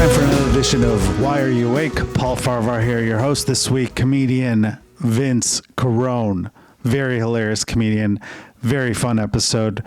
time for another edition of Why Are You Awake? Paul Farahvar here, your host this week, comedian Vince Carone. Very hilarious comedian, very fun episode.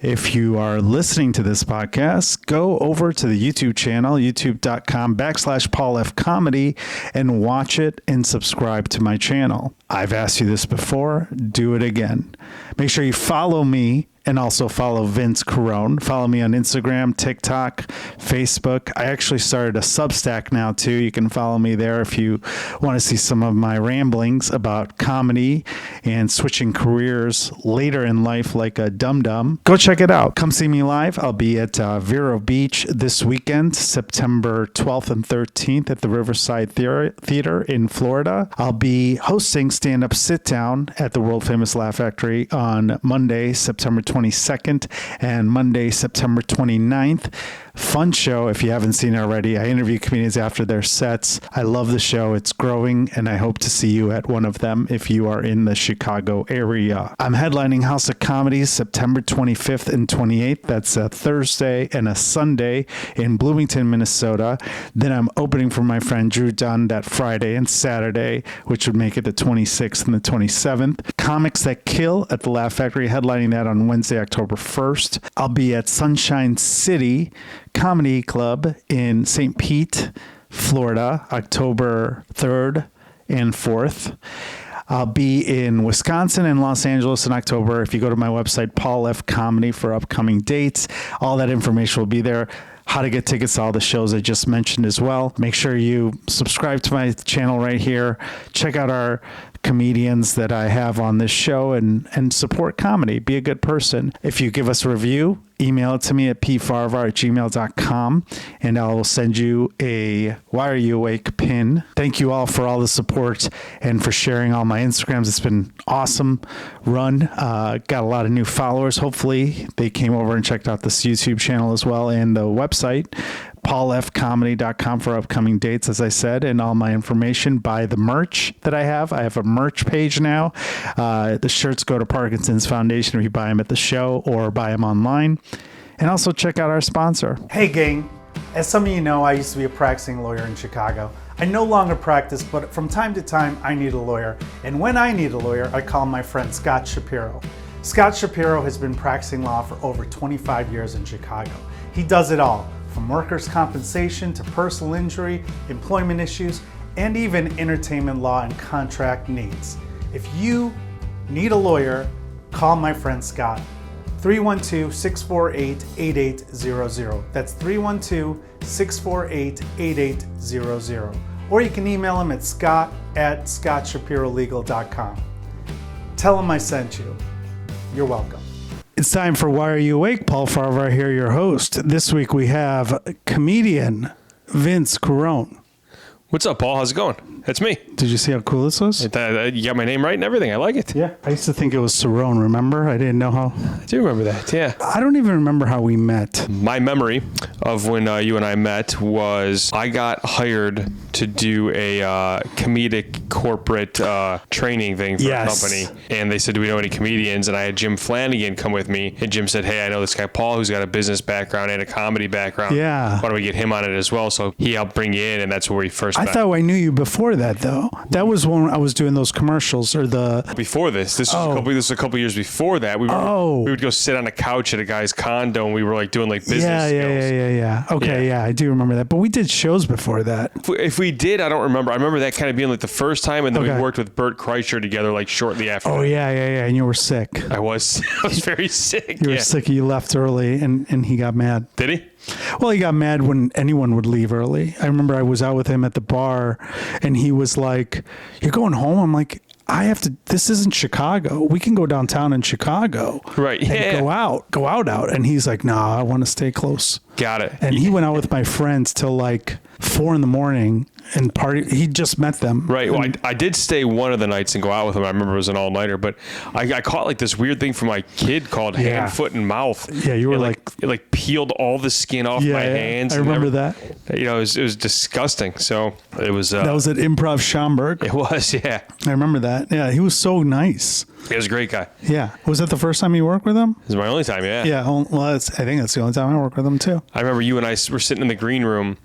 If you are listening to this podcast, go over to the YouTube channel, youtube.com/Paul F Comedy, and watch it and subscribe to my channel. I've asked you this before, do it again. Make sure you follow me and also follow Vince Carone. Follow me on Instagram, TikTok, Facebook. I actually started a Substack now too. You can follow me there if you want to see some of my ramblings about comedy and switching careers later in life like a dum-dum. Go check it out. Come see me live. I'll be at Vero Beach this weekend, September 12th and 13th at the Riverside Theater in Florida. I'll be hosting Stand-Up Sit Down at the World Famous Laugh Factory on Monday, September 22nd and Monday, September 29th. Fun show if you haven't seen it already. I interview comedians after their sets. I love the show. It's growing, and I hope to see you at one of them if you are in the Chicago area. I'm headlining House of Comedy September 25th and 28th. That's a Thursday and a Sunday in Bloomington, Minnesota. Then I'm opening for my friend Drew Dunn that Friday and Saturday, which would make it the 26th and the 27th. Comics That Kill at the Laugh Factory, headlining that on Wednesday, October 1st. I'll be at Sunshine City Comedy Club in St. Pete, Florida, October 3rd and 4th. I'll be in Wisconsin and Los Angeles in October. If you go to my website, Paul F Comedy, for upcoming dates, all that information will be there. How to get tickets to all the shows I just mentioned as well. Make sure you subscribe to my channel right here. Check out our comedians that I have on this show and support comedy. Be a good person. If you give us a review, email it to me at pfarahvar@gmail.com and I will send you a Why Are You Awake pin. Thank you all for all the support and for sharing all my Instagrams. It's been awesome run. Got a lot of new followers. Hopefully they came over and checked out this YouTube channel as well and the website. paulfcomedy.com for upcoming dates, as I said, and all my information. Buy the merch that I have. I have a merch page now. The shirts go to Parkinson's Foundation if you buy them at the show or buy them online. And also check out our sponsor. Hey gang, as some of you know, I used to be a practicing lawyer in Chicago. I no longer practice, but from time to time, I need a lawyer. And when I need a lawyer, I call my friend Scott Shapiro. Scott Shapiro has been practicing law for over 25 years in Chicago. He does it all, from workers' compensation to personal injury, employment issues, and even entertainment law and contract needs. If you need a lawyer, call my friend Scott. 312-648-8800. That's 312-648-8800. Or you can email him at scott@scottshapirolegal.com. Tell him I sent you. You're welcome. It's time for Why Are You Awake? Paul Farahvar here, your host. This week we have comedian Vince Carone. What's up, Paul? How's it going? That's me. Did you see how cool this was? You got my name right and everything. I like it. Yeah. I used to think it was Cerrone, remember? I didn't know how. I do remember that, yeah. I don't even remember how we met. My memory of when you and I met was I got hired to do a comedic corporate training thing for a company. And they said, do we know any comedians? And I had Jim Flanagan come with me. And Jim said, hey, I know this guy, Paul, who's got a business background and a comedy background. Yeah. Why don't we get him on it as well? So he helped bring you in, and that's where we first met. I thought I knew you before that, though. That was when I was doing those commercials or the... Before this. This was a couple years before that. We would go sit on a couch at a guy's condo, and we were like doing like business skills. Yeah. Okay, yeah, I do remember that. But we did shows before that. If we did, I don't remember. I remember that kind of being like the first time, and then we worked with Bert Kreischer together like shortly after. Oh, yeah. And you were sick. I was very sick. You were sick. You left early, and he got mad. Did he? Well, he got mad when anyone would leave early. I remember I was out with him at the bar, and he was like, "You're going home?" I'm like, I have to, this isn't Chicago. We can go downtown in Chicago. Right. And yeah. go out. And he's like, nah, I want to stay close. Got it. And he went out with my friends till like 4 a.m. and party. He just met them. Right. Well, I did stay one of the nights and go out with him. I remember it was an all-nighter, but I caught like this weird thing from my kid called hand, foot, and mouth. Yeah, you were it like peeled all the skin off my hands. I remember that. You know, it was disgusting. So it was. That was at Improv Schaumburg. It was, yeah. I remember that. Yeah, he was so nice. He was a great guy. Yeah. Was that the first time you worked with him? It was my only time, yeah. Yeah. Well, I think that's the only time I worked with him, too. I remember you and I were sitting in the green room,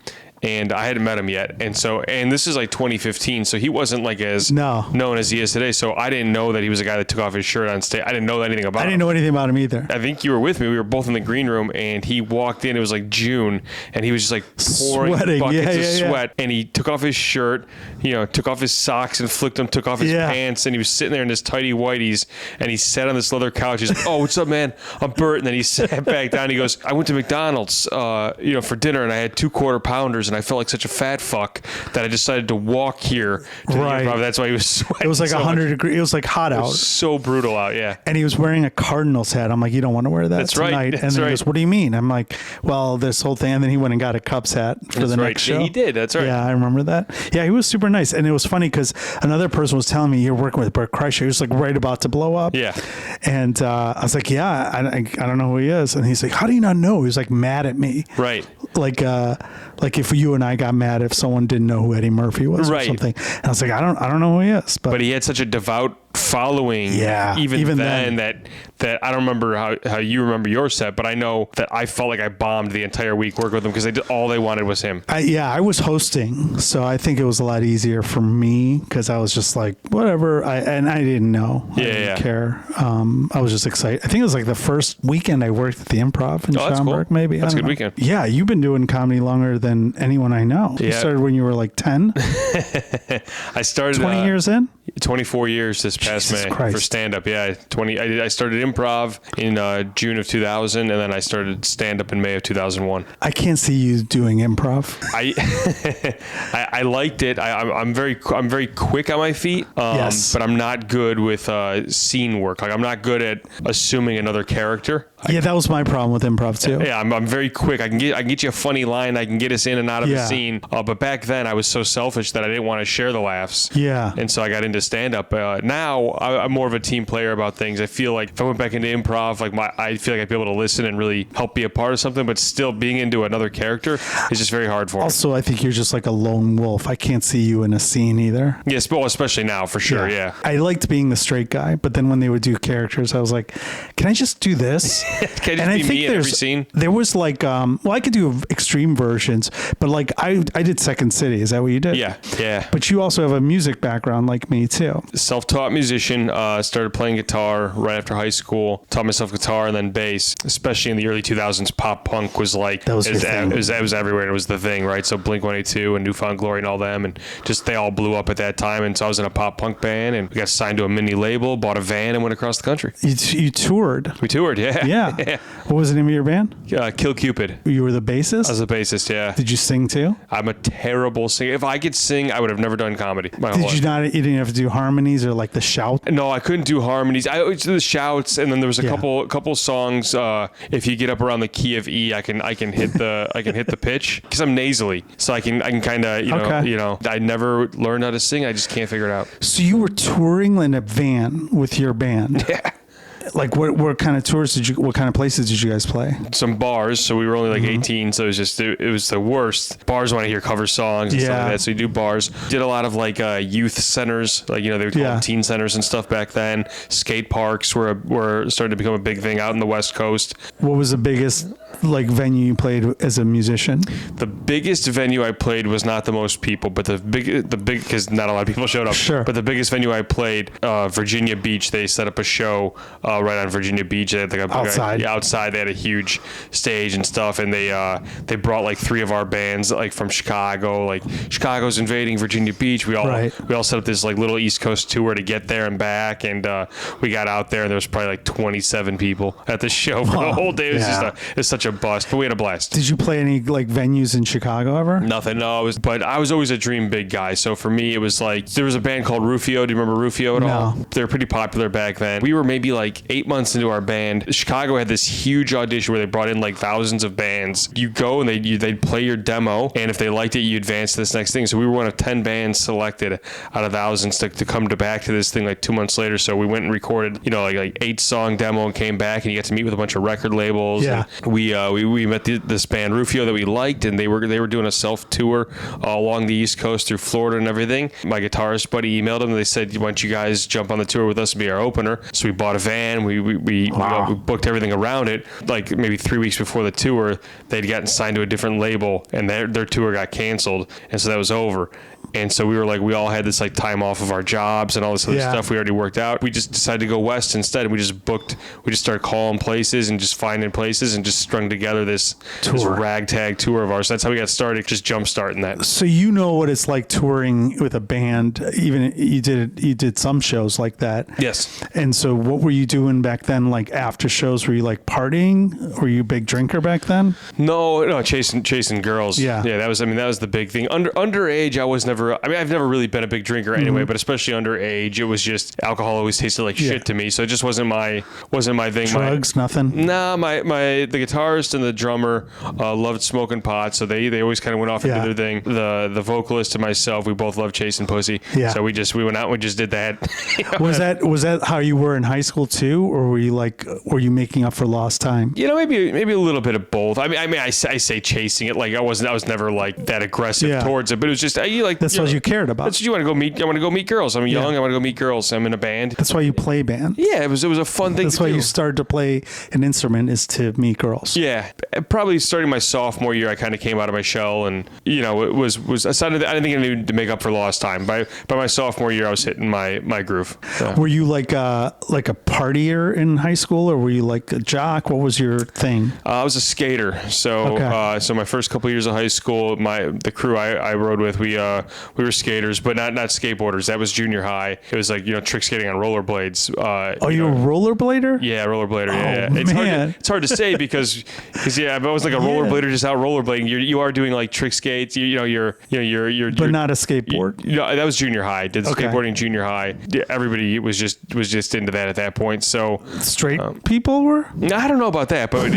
and I hadn't met him yet. And this is like 2015, so he wasn't like as known as he is today. So I didn't know that he was a guy that took off his shirt on stage. I didn't know anything about him. I didn't know anything about him either. I think you were with me. We were both in the green room, and he walked in. It was like June, and he was just like pouring buckets of sweat. And he took off his shirt, took off his socks and flicked them, took off his pants, and he was sitting there in his tighty whities, and he sat on this leather couch. He's like, "Oh, what's up, man? I'm Bert." And then he sat back down. He goes, "I went to McDonald's, for dinner, and I had 2 quarter pounders, and I felt like such a fat fuck that I decided to walk here to the improv." That's why he was sweating. It was like 100 degrees. It was like hot out. It was so brutal out, yeah. And he was wearing a Cardinals hat. I'm like, "You don't want to wear that tonight." Right. And then he goes, "What do you mean?" I'm like, "Well, this whole thing." And then he went and got a Cubs hat for the next show. Yeah, he did. That's right. Yeah, I remember that. Yeah, he was super nice. And it was funny because another person was telling me, "You're working with Bert Kreischer." He was like right about to blow up. Yeah. And I was like, "Yeah, I don't know who he is." And he's like, "How do you not know?" He was like mad at me. Right. Like if you and I got mad if someone didn't know who Eddie Murphy was or something. And I was like, I don't know who he is. But he had such a devout following even then that I don't remember how you remember your set, but I know that I felt like I bombed the entire week working with them because all they wanted was him. I was hosting, so I think it was a lot easier for me because I was just like, whatever. I didn't know. I didn't care. I was just excited. I think it was like the first weekend I worked at the Improv in Schaumburg, cool. maybe. That's a good weekend. Yeah, you've been doing comedy longer than anyone I know. Yeah. You started when you were like 10? I started 20 years in? 24 years this past May for stand-up. Yeah, I started improv in June of 2000, and then I started stand-up in May of 2001. I can't see you doing improv. I liked it. I'm very quick on my feet, yes. But I'm not good with scene work. Like I'm not good at assuming another character. Yeah, that was my problem with improv too. Yeah, I'm very quick. I can get you a funny line. I can get us in and out of a scene. But back then I was so selfish that I didn't want to share the laughs. Yeah. And so I got into stand-up. Now I'm more of a team player about things. I feel like if I went back into improv, I feel like I'd be able to listen and really help be a part of something, but still being into another character is just very hard for me. Also, I think you're just like a lone wolf. I can't see you in a scene either. Yes, well, especially now, for sure, yeah. I liked being the straight guy, but then when they would do characters, I was like, can I just do this? Can I just be me in every scene? There was like, I could do extreme versions, but like I did Second City. Is that what you did? Yeah. But you also have a music background like me too. Self-taught musician, started playing guitar right after high school, taught myself guitar and then bass, especially in the early 2000s. Pop punk was like, that was it was everywhere. It was the thing, right? So Blink-182 and New Found Glory and all them, and just they all blew up at that time. And so I was in a pop punk band, and we got signed to a mini label, bought a van, and went across the country. You toured. We toured, yeah. What was the name of your band? Kill Cupid. You were the bassist? I was the bassist, yeah. Did you sing too? I'm a terrible singer. If I could sing, I would have never done comedy. You didn't have to do harmonies or like the shout? No, I couldn't do harmonies. I always do the shouts, and then there was a couple songs. If you get up around the key of E, I can hit the pitch because I'm nasally, so I can kind of I never learned how to sing. I just can't figure it out. So you were touring in a van with your band? Yeah. Like what kind of tours what kind of places did you guys play? Some bars. So we were only like 18. So it was the worst. Bars want to hear cover songs and stuff like that. So you do bars. Did a lot of like youth centers, like, they would call them teen centers and stuff back then. Skate parks were starting to become a big thing out in the West Coast. What was the biggest like venue you played as a musician? The biggest venue I played was not the most people, but the big, because not a lot of people showed up. Sure. But the biggest venue I played, Virginia Beach, they set up a show right on Virginia Beach. They had like outside. They had a huge stage and stuff, and they brought like 3 of our bands like from Chicago. Like Chicago's invading Virginia Beach. We all set up this like little East Coast tour to get there and back, and we got out there, and there was probably like 27 people at the show for the whole day. It was such a bust, but we had a blast. Did you play any like venues in Chicago ever? Nothing. No, but I was always a dream big guy. So for me, it was like there was a band called Rufio. Do you remember Rufio at all? They were pretty popular back then. We were maybe like 8 months into our band. Chicago had this huge audition where they brought in like thousands of bands. You go and they'd play your demo, and if they liked it, you advance to this next thing. So we were one of 10 bands selected out of thousands to come back to this thing like 2 months later. So we went and recorded, like 8-song demo and came back, and you got to meet with a bunch of record labels. Yeah. And we met this band Rufio that we liked, and they were doing a self tour along the East Coast through Florida and everything. My guitarist buddy emailed them, and they said, why don't you guys jump on the tour with us and be our opener? So we bought a van band. We booked everything around it. Like maybe 3 weeks before the tour, they'd gotten signed to a different label, and their tour got canceled, and so that was over. And so we were like, we all had this like time off of our jobs and all this other stuff we already worked out. We just decided to go west instead. We just started calling places and just finding places and just strung together this ragtag tour of ours. That's how we got started, just jump starting that. So you know what it's like touring with a band. Even you did some shows like that. Yes. And so what were you doing back then? Like after shows, were you like partying? Were you a big drinker back then? No, chasing girls. Yeah. Yeah, that was the big thing. Underage, I've never really been a big drinker anyway, but especially underage, it was just alcohol always tasted like shit to me. So it just wasn't my thing. Drugs, nothing. Nah, the guitarist and the drummer loved smoking pot, so they always kind of went off and did their thing. The vocalist and myself, we both loved chasing pussy. Yeah. So we went out and we just did that. Was that how you were in high school too, or were you making up for lost time? Maybe a little bit of both. I say chasing it, like I was never like that aggressive towards it, but it was just that's what you cared about. That's what you want to go meet. I want to go meet girls. I'm young. I want to go meet girls. I'm in a band. That's why you play band. Yeah, it was a fun thing. That's why you started to play an instrument, is to meet girls. Yeah, probably starting my sophomore year, I kind of came out of my shell, and it was I didn't think I needed to make up for lost time. By my sophomore year, I was hitting my groove. So. Were you like a partier in high school, or were you like a jock? What was your thing? I was a skater. So so my first couple years of high school, the crew I rode with, we were skaters, but not skateboarders. That was junior high. It was like trick skating on rollerblades. You were a rollerblader? Yeah, rollerblader. Oh, yeah. It's hard to say because I was like a rollerblader just out rollerblading. You are doing like trick skates. You're but not a skateboard. That was junior high. Did skateboarding junior high. Yeah, everybody was just into that at that point. So straight people were? I don't know about that, but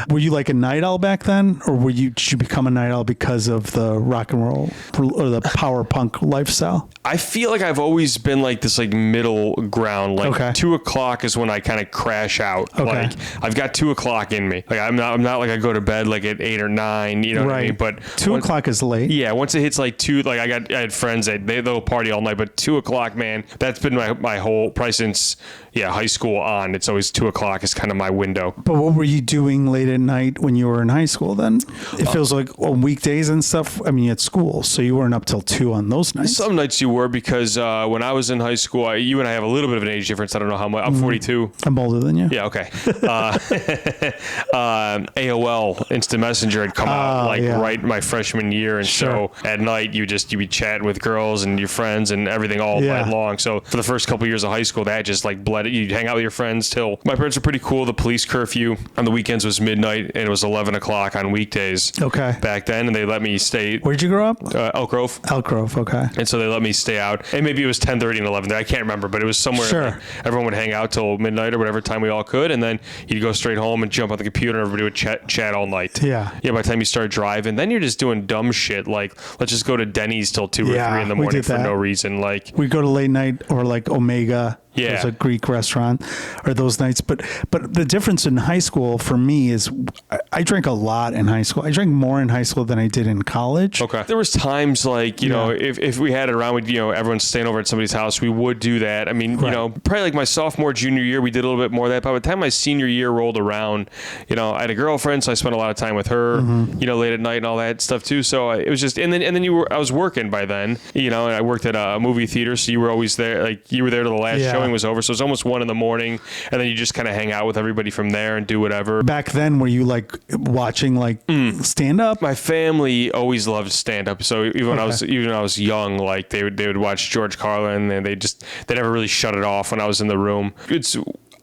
Were you like a night owl back then, or did you become a night owl because of the rock and roll or the power punk lifestyle? I feel like I've always been like this like middle ground. Like 2:00 is when I kind of crash out. Okay. Like I've got 2:00 in me. Like I'm not like I go to bed like at 8 or 9. You know what I mean? But 2:00 is late. Yeah, once it hits like 2, like I had friends that they'll party all night, but 2:00, man, that's been my whole probably since high school on. It's always 2:00 is kind of my window. But what were you doing late at night when you were in high school then? It feels like on weekdays and stuff. I mean, at school, so you weren't up till 2 on those nights. Some nights you were, because when I was in high school, you and I have a little bit of an age difference. I don't know how much. I'm 42. I'm older than you. Yeah, okay. AOL Instant Messenger had come out right my freshman year, and so at night you'd be chatting with girls and your friends and everything all night long. So for the first couple of years of high school, that just like bled it. You'd hang out with your friends till my parents were pretty cool. The police curfew on the weekends was midnight, and it was 11 o'clock on weekdays. Okay. Back then, and they let me stay. Where'd you grow up? Elk Grove. Elk Grove. Okay. And so they let me stay out, and maybe it was 10:30 and 11. I can't remember, but it was somewhere. Sure. Like, everyone would hang out till midnight or whatever time we all could, and then you'd go straight home and jump on the computer, and everybody would chat all night. Yeah. Yeah. By the time you start driving, then you're just doing dumb shit like let's just go to Denny's till 2 or 3 in the morning for no reason. Like we go to late night or like Omega. Yeah. There's a Greek restaurant, or those nights. But the difference in high school for me is I drank a lot in high school. I drank more in high school than I did in college. Okay. There was times like, if we had it around with, everyone's staying over at somebody's house, we would do that. I mean, probably like my sophomore, junior year, we did a little bit more of that. By the time my senior year rolled around, I had a girlfriend, so I spent a lot of time with her, late at night and all that stuff too. So it was just, and then I was working by then, and I worked at a movie theater. So you were always there. Like you were there to the last showing was over, so it's almost 1 a.m, and then you just kind of hang out with everybody from there and do whatever. Back then, were you like watching like stand up? My family always loved stand up, so even when I was young, like they would watch George Carlin, and they never really shut it off when I was in the room. It's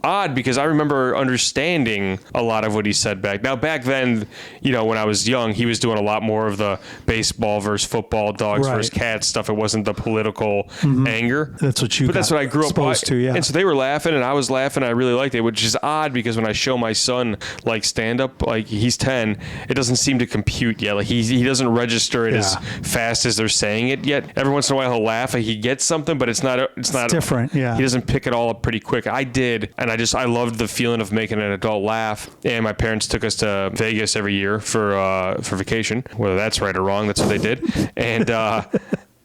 odd because I remember understanding a lot of what he said back then, when I was young, he was doing a lot more of the baseball versus football, dogs versus cats stuff. It wasn't the political anger. That's what that's what I grew up exposed to, yeah. And so they were laughing and I was laughing. I really liked it, which is odd because when I show my son like stand up, like he's 10, it doesn't seem to compute yet. Like he doesn't register it as fast as they're saying it yet. Every once in a while he'll laugh, like he gets something, but it's not different. Yeah. He doesn't pick it all up pretty quick. I did, and I loved the feeling of making an adult laugh. And my parents took us to Vegas every year for vacation. Whether that's right or wrong, that's what they did. And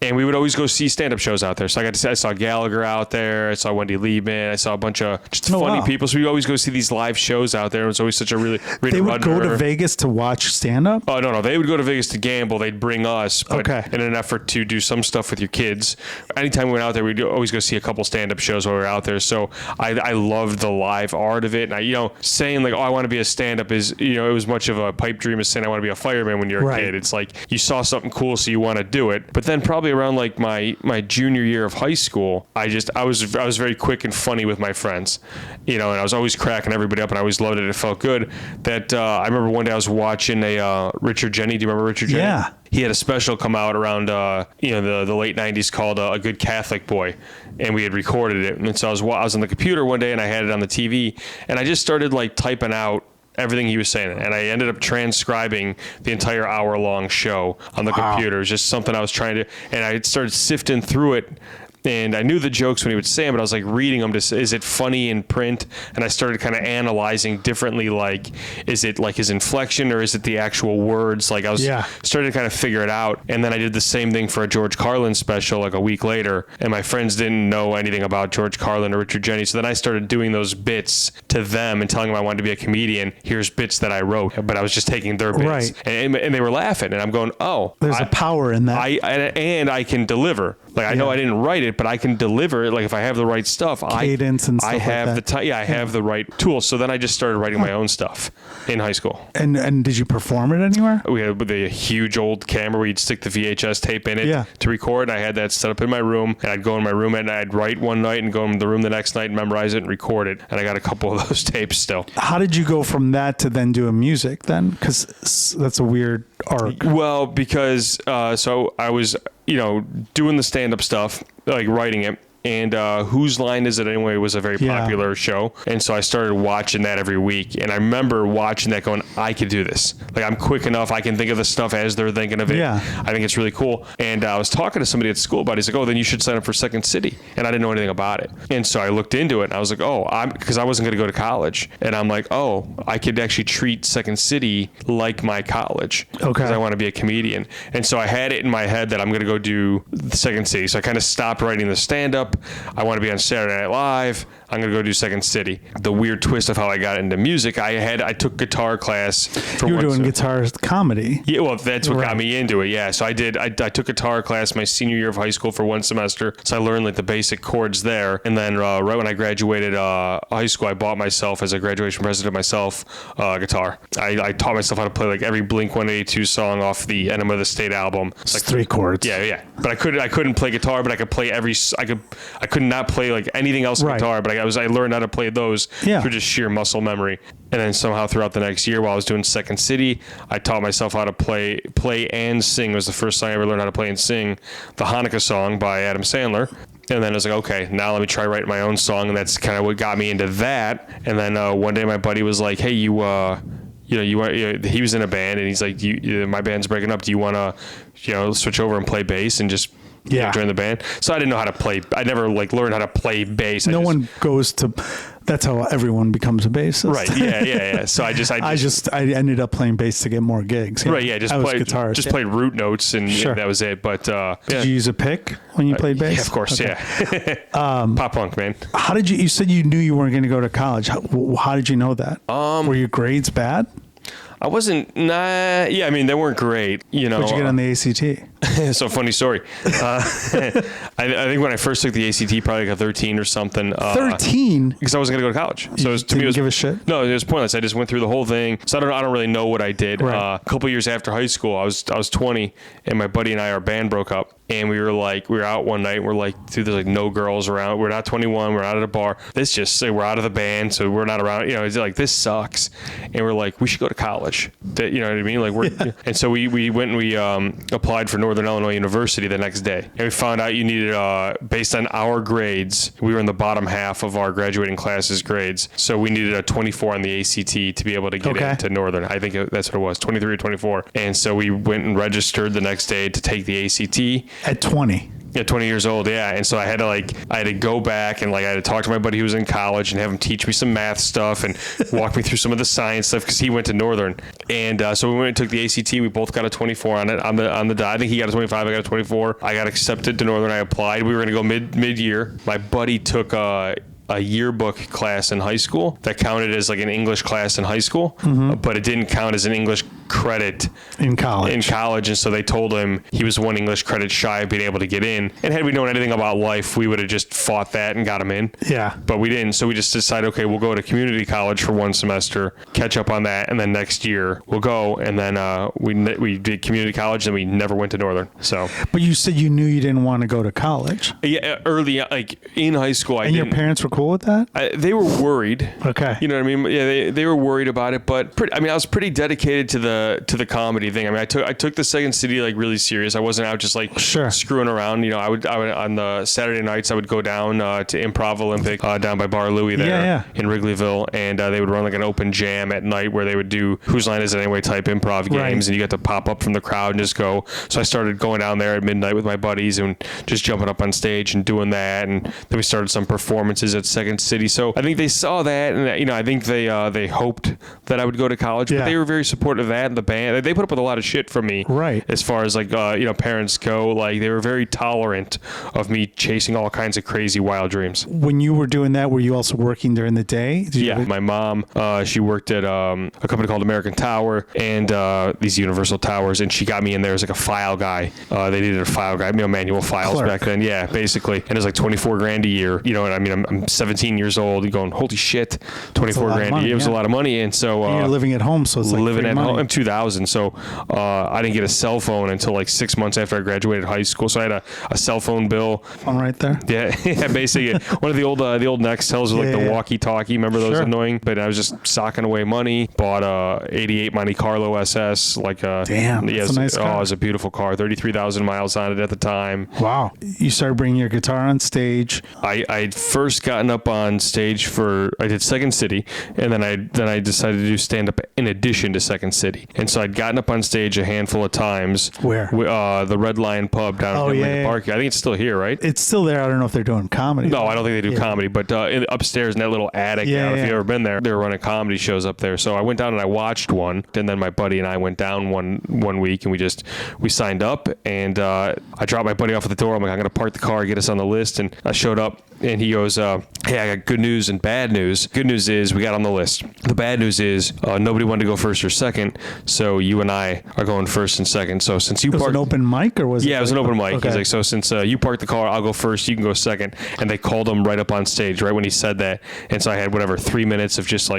And we would always go see stand-up shows out there. So I saw Gallagher out there. I saw Wendy Liebman. I saw a bunch of just funny people. So we always go see these live shows out there. It was always such a really... They would go to Vegas to watch stand-up? Oh, no. They would go to Vegas to gamble. They'd bring us, but in an effort to do some stuff with your kids. Anytime we went out there, we'd always go see a couple stand-up shows while we were out there. So I loved the live art of it. And saying like, oh, I want to be a stand-up is, it was much of a pipe dream as saying I want to be a fireman when you're a kid. It's like you saw something cool, so you want to do it. But then probably around like my junior year of high school, I was very quick and funny with my friends, and I was always cracking everybody up, and I always loved it. It felt good. That I remember one day I was watching a Richard Jeni. Do you remember Richard Jeni? Yeah. He had a special come out around the late 90s called A Good Catholic Boy, and we had recorded it. And so I was on the computer one day and I had it on the TV, and I just started like typing out everything he was saying, and I ended up transcribing the entire hour-long show on the computer. It was just something I was trying to, and I started sifting through it. And I knew the jokes when he would say them, but I was like reading them to say, is it funny in print? And I started kind of analyzing differently, like, is it like his inflection or is it the actual words? Like I was starting to kind of figure it out. And then I did the same thing for a George Carlin special like a week later. And my friends didn't know anything about George Carlin or Richard Jeni. So then I started doing those bits to them and telling them I wanted to be a comedian. Here's bits that I wrote, but I was just taking their bits. Right. And they were laughing. And I'm going, oh. There's a power in that. I can deliver. Like I know I didn't write it, but I can deliver it. Like if I have the right stuff, cadence and stuff I have like that. I have the right tools. So then I just started writing my own stuff in high school. And did you perform it anywhere? We had the huge old camera where you'd stick the VHS tape in it to record. And I had that set up in my room, and I'd go in my room and I'd write one night and go in the room the next night and memorize it and record it. And I got a couple of those tapes still. How did you go from that to then doing music then? Because that's a weird arc. Well, because so I was doing the stand-up stuff, like writing it. And Whose Line Is It Anyway was a very popular show. And so I started watching that every week. And I remember watching that going, I could do this. Like, I'm quick enough. I can think of the stuff as they're thinking of it. Yeah. I think it's really cool. And I was talking to somebody at school about it. He's like, oh, then you should sign up for Second City. And I didn't know anything about it. And so I looked into it. And I was like, oh, because I wasn't going to go to college. And I'm like, oh, I could actually treat Second City like my college. Okay. Because I want to be a comedian. And so I had it in my head that I'm going to go do Second City. So I kind of stopped writing the stand-up. I want to be on Saturday Night Live. I'm going to go do Second City. The weird twist of how I got into music, I took guitar class. You were doing guitar comedy. Yeah, well, that's what got me into it, yeah. So I took guitar class my senior year of high school for one semester. So I learned like the basic chords there. And then right when I graduated high school, I bought myself, as a graduation present myself, guitar. I taught myself how to play like every Blink-182 song off the Enema of the State album. It's like 3 chords. Yeah. But I couldn't play guitar, but I could play I could not play like anything else on guitar, but I learned how to play those through just sheer muscle memory. And then somehow throughout the next year while I was doing Second City, I taught myself how to play and sing. It was the first time I ever learned how to play and sing the Hanukkah song by Adam Sandler. And then I was like, okay, now let me try writing my own song. And that's kind of what got me into that. And then one day my buddy was like, hey, he was in a band, and he's like, my band's breaking up. Do you want to, switch over and play bass and just join the band? So I didn't know how to play. I never learned how to play bass. No one goes to. That's how everyone becomes a bassist. Right. Yeah. So I ended up playing bass to get more gigs. Right. Yeah. Just played root notes, and that was it. But did you use a pick when you played bass? Yeah, of course. Okay. Yeah. Pop punk, man. How did you said you knew you weren't going to go to college? How did you know that? Were your grades bad? I wasn't. Yeah, I mean, they weren't great. What'd you get on the ACT? So funny story. I think when I first took the ACT, probably like a 13 or something. 13? Because I wasn't going to go to college. So it was give a shit? No, it was pointless. I just went through the whole thing. So I don't really know what I did. Right. A couple years after high school, I was 20, and my buddy and I, our band broke up. And we were out one night, and we're like, dude, there's like no girls around. We're not 21. We're out at a bar. We're out of the band, so we're not around. It's like, this sucks. And we're like, we should go to college. You know what I mean? Like And so we went and we applied for Northern Illinois University the next day. And we found out you needed, based on our grades, we were in the bottom half of our graduating class's grades. So we needed a 24 on the ACT to be able to get into Northern. I think that's what it was, 23 or 24. And so we went and registered the next day to take the ACT. At 20? Yeah, 20 years old. Yeah. And so I had to go back and I had to talk to my buddy who was in college and have him teach me some math stuff and walk me through some of the science stuff because he went to Northern. And so we went and took the ACT. We both got a 24 on it on the die. I think he got a 25. I got a 24. I got accepted to Northern. I applied. We were going to go mid-year. My buddy took a yearbook class in high school that counted as an English class in high school, but it didn't count as an English credit in college. And so they told him he was one English credit shy of being able to get in. And had we known anything about life, we would have just fought that and got him in. Yeah. But we didn't. So we just decided, okay, we'll go to community college for one semester, catch up on that, and then next year we'll go. And then we did community college, and we never went to Northern. So. But you said you knew you didn't want to go to college. Yeah, early, in high school, and your parents were cool with that? They were worried. Okay. You know what I mean? Yeah, they were worried about it, but I was pretty dedicated to the comedy thing. I mean, I took the Second City really serious. I wasn't out just screwing around. You know, I would on the Saturday nights I would go down to Improv Olympic down by Bar Louie there in Wrigleyville, and they would run an open jam at night where they would do Whose Line Is It Anyway type improv games, and you got to pop up from the crowd and just go. So I started going down there at midnight with my buddies and just jumping up on stage and doing that, and then we started some performances at Second City. So I think they saw that, and I think they hoped that I would go to college, but they were very supportive of that. And the band, they put up with a lot of shit from me, right? As far as parents go, they were very tolerant of me chasing all kinds of crazy wild dreams. When you were doing that, were you also working during the day? My mom, she worked at a company called American Tower and these Universal Towers, and she got me in there as a file guy. They needed a file guy, manual files back then. Yeah, basically, and it was $24,000 a year. You know, and I mean, I'm 17 years old. You're going, holy shit, $24,000 a year. It was a lot of money, and so and you're living at home, so it's living at home. money. I'm 2000, so I didn't get a cell phone until 6 months after I graduated high school. So I had a cell phone bill. Phone right there. Yeah, basically one of the old Nextels with the walkie-talkie. Remember those annoying? But I was just socking away money. Bought a '88 Monte Carlo SS. Damn, that's a nice car. Oh, it was a beautiful car. 33,000 miles on it at the time. Wow. You started bringing your guitar on stage. I'd first gotten up on stage I did Second City, and then I decided to do stand-up in addition to Second City. And so I'd gotten up on stage a handful of times. Where? The Red Lion Pub down in Lincoln Park. I think it's still here, right? It's still there. I don't know if they're doing comedy. No, I don't think they do comedy, but upstairs in that little attic, if you've ever been there, they were running comedy shows up there. So I went down and I watched one, and then my buddy and I went down one week, and we signed up, and I dropped my buddy off at the door. I'm like, I'm going to park the car, get us on the list, and I showed up, and he goes, hey, I got good news and bad news. Good news is we got on the list. The bad news is nobody wanted to go first or second, so you and I are going first and second. So since you parked... Was it an open mic, or was it... Yeah, it was an open mic. Okay. He's like, so since you parked the car, I'll go first, you can go second. And they called him right up on stage, right when he said that. And so I had 3 minutes of just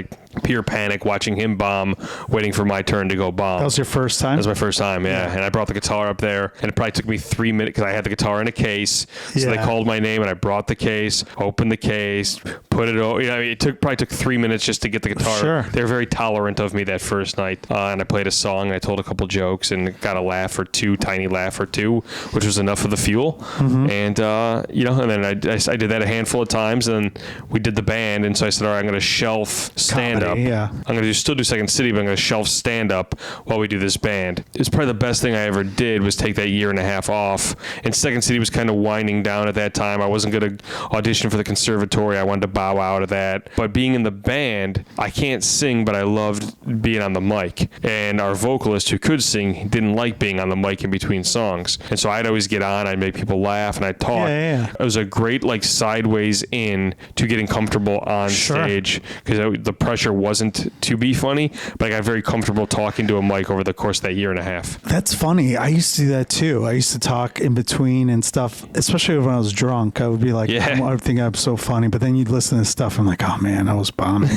pure panic, watching him bomb, waiting for my turn to go bomb. That was your first time? That was my first time, yeah. And I brought the guitar up there, and it probably took me 3 minutes because I had the guitar in a case. So they called my name, and I brought the case, opened the case, put it over. It probably took 3 minutes just to get the guitar. Sure. They were very tolerant of me that first night, and I played a song, and I told a couple jokes, and got a laugh or two, tiny laugh or two, which was enough of the fuel. Mm-hmm. And and then I did that a handful of times, and then we did the band, and so I said, all right, I'm going to shelf stand up. Yeah. I'm going to still do Second City, but I'm going to shelf stand up while we do this band. It was probably the best thing I ever did was take that year and a half off. And Second City was kind of winding down at that time. I wasn't going to audition for the conservatory. I wanted to bow out of that. But being in the band, I can't sing, but I loved being on the mic. And our vocalist, who could sing, didn't like being on the mic in between songs. And so I'd always get on, I'd make people laugh, and I'd talk. It was a great sideways in to getting comfortable on stage, because the pressure wasn't to be funny, but I got very comfortable talking to a mic over the course of that year and a half. That's funny. I used to do that too. I used to talk in between and stuff, especially when I was drunk. I would be like, I would think I'm so funny, but then you'd listen to stuff, I'm like, oh man, I was bombing.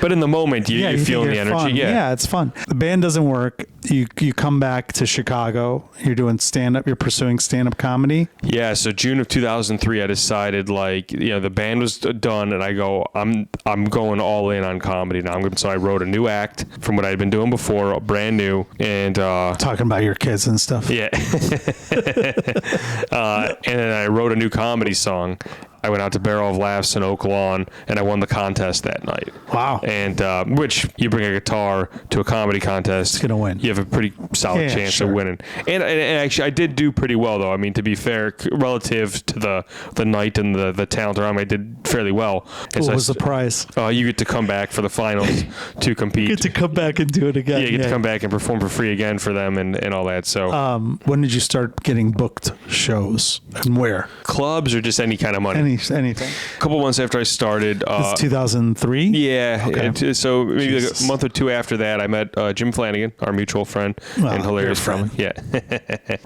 But in the moment, you feel the energy. Fun. Yeah, it's fun. The band doesn't work. You come back to Chicago. You're doing stand-up. You're pursuing stand-up comedy. Yeah, so June of 2003, I decided the band was done, and I go, I'm going all in on comedy now. So I wrote a new act from what I had been doing before, brand new, and talking about your kids and stuff. Yeah. And then I wrote a new comedy song. I I went out to Barrel of Laughs in Oak Lawn, and I won the contest that night. Wow. And which you bring a guitar to a comedy contest, it's gonna win. You have a pretty solid chance of winning. And actually, I did do pretty well, though. I mean, to be fair, relative to the night and the talent around me, I did fairly well. And what was the prize? You get to come back for the finals to compete. You get to come back and do it again. Yeah, you get to come back and perform for free again for them and all that. So, when did you start getting booked shows and where? Clubs or just any kind of money? Anything. A couple months after I started. This is 2003? Yeah. Okay. So maybe like a month or two after that, I met Jim Flanagan, our mutual friend and hilarious friend. Yeah.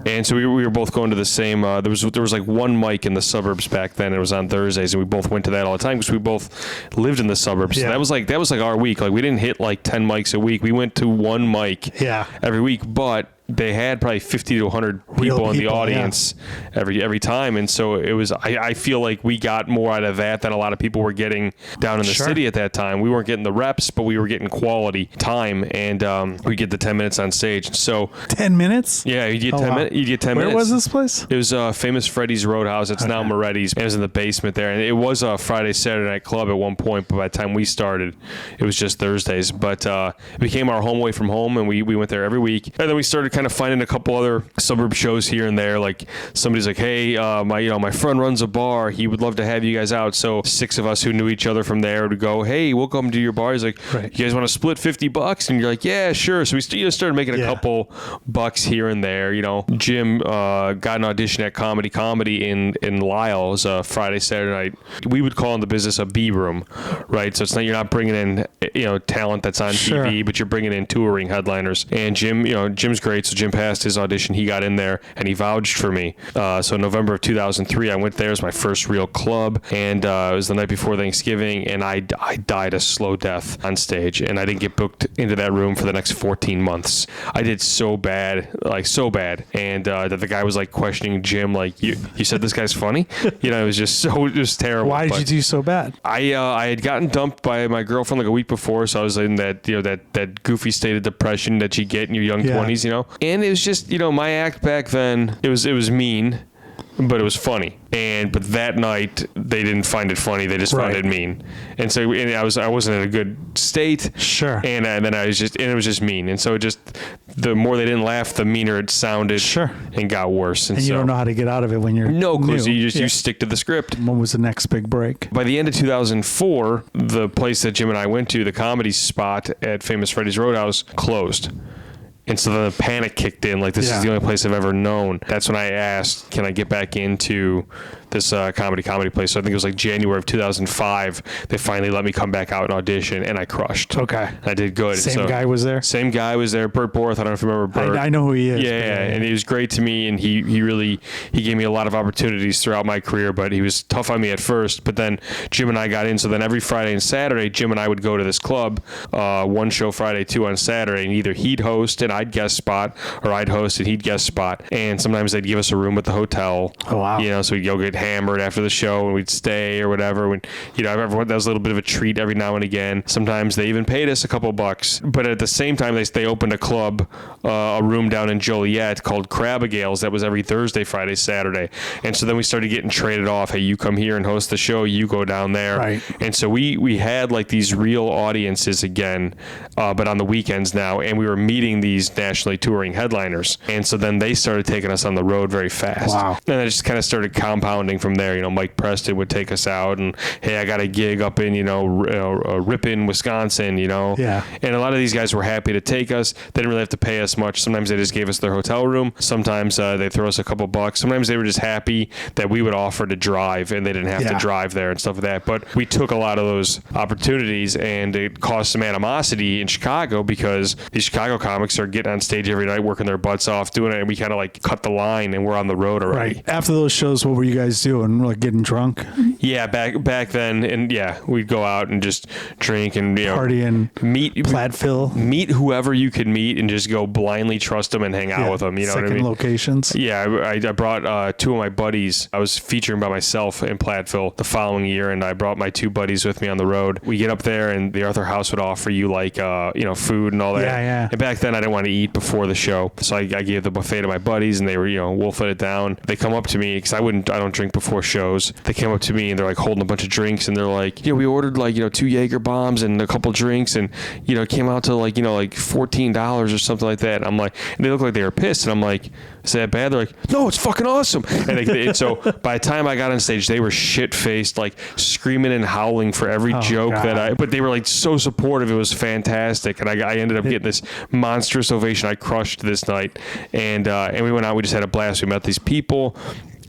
And so we were both going to the same. There was like one mic in the suburbs back then. It was on Thursdays, and we both went to that all the time because we both lived in the suburbs. Yeah. So that was like our week. Like we didn't hit like 10 mics a week. We went to one mic every week, but they had probably 50 to 100 people in the audience every time. And so it was, I feel like we got more out of that than a lot of people were getting down in the city at that time. We weren't getting the reps, but we were getting quality time. And we get the 10 minutes on stage. So 10 minutes? Yeah, you get 10 minutes. You get 10 minutes. Where was this place? It was Famous Freddy's Roadhouse. It's now Moretti's. It was in the basement there. And it was a Friday, Saturday night club at one point. But by the time we started, it was just Thursdays. But it became our home away from home. And we went there every week. And then we started kind of finding a couple other suburb shows here and there. Like somebody's like, hey, my friend runs a bar. He would love to have you guys out. So 6 of us who knew each other from there would go, hey, we'll come to your bar. He's like, you guys want to split $50? And you're like, yeah, sure. So we started making a couple bucks here and there. Jim got an audition at Comedy in Lyle. It was a Friday, Saturday night. We would call in the business a B room, right? So it's not, you're not bringing in talent that's on TV, but you're bringing in touring headliners. And Jim's great. So Jim passed his audition. He got in there and he vouched for me. So November of 2003, I went there. It was my first real club, and it was the night before Thanksgiving, and I died a slow death on stage, and I didn't get booked into that room for the next 14 months. I did so bad, and that the guy was like questioning Jim, like, you said this guy's funny? It was just terrible. Why did you do so bad? I had gotten dumped by my girlfriend like a week before, so I was in that that goofy state of depression that you get in your young 20s, and it was just my act back then. It was mean, but it was funny. But that night they didn't find it funny. They just found it mean. And so I wasn't in a good state. Sure. And then it was just mean. And so the more they didn't laugh, the meaner it sounded. Sure. And got worse. And you don't know how to get out of it when you're no clue. New. So you stick to the script. When was the next big break? By the end of 2004, the place that Jim and I went to, the comedy spot at Famous Freddy's Roadhouse, closed. And so then the panic kicked in, like, this is the only place I've ever known. That's when I asked, can I get back into this comedy place? So I think it was like January of 2005. They finally let me come back out and audition, and I crushed. Okay. I did good. Same guy was there? Same guy was there. Burt Borth. I don't know if you remember Burt. I know who he is. Yeah, and he was great to me, and he gave me a lot of opportunities throughout my career, but he was tough on me at first. But then Jim and I got in, so then every Friday and Saturday, Jim and I would go to this club, one show Friday, 2 on Saturday, and either he'd host and I'd guest spot, or I'd host and he'd guest spot. And sometimes they'd give us a room at the hotel. Oh, wow. So we'd go get hammered after the show, and we'd stay or whatever. When, everyone, that was a little bit of a treat every now and again. Sometimes they even paid us a couple bucks. But at the same time, they opened a club, a room down in Joliet called Crabagales. That was every Thursday, Friday, Saturday. And so then we started getting traded off. Hey, you come here and host the show. You go down there. Right. And so we had like these real audiences again, but on the weekends now. And we were meeting these nationally touring headliners. And so then they started taking us on the road very fast. Wow. And it just kind of started compounding from there. Mike Preston would take us out, and hey, I got a gig up in, Ripon, Wisconsin, Yeah. And a lot of these guys were happy to take us. They didn't really have to pay us much. Sometimes they just gave us their hotel room. Sometimes they throw us a couple bucks. Sometimes they were just happy that we would offer to drive, and they didn't have to drive there and stuff like that. But we took a lot of those opportunities, and it caused some animosity in Chicago because these Chicago comics are getting on stage every night, working their butts off, doing it, and we kind of like cut the line, and we're on the road already. Right. After those shows, what were you guys doing? Like getting drunk? Yeah, back then, and we'd go out and just drink and party and meet Platteville, meet whoever you could meet, and just go blindly trust them and hang out with them. You know what I mean? Locations. Yeah, I brought 2 of my buddies. I was featuring by myself in Platteville the following year, and I brought my 2 buddies with me on the road. We get up there, and the Arthur House would offer you like food and all that. Yeah. And back then, I didn't want to eat before the show, so I gave the buffet to my buddies, and they were wolfing it down. They come up to me because I don't drink drink before shows. They came up to me and they're like holding a bunch of drinks and they're like, we ordered like, 2 Jaeger bombs and a couple drinks and, it came out to like, like $14 or something like that. And I'm like, and they look like they were pissed. And I'm like, is that bad? They're like, no, it's fucking awesome. And so by the time I got on stage, they were shit-faced, like screaming and howling for every joke but they were like so supportive. It was fantastic. And I ended up getting this monstrous ovation. I crushed this night. And we went out, we just had a blast. We met these people.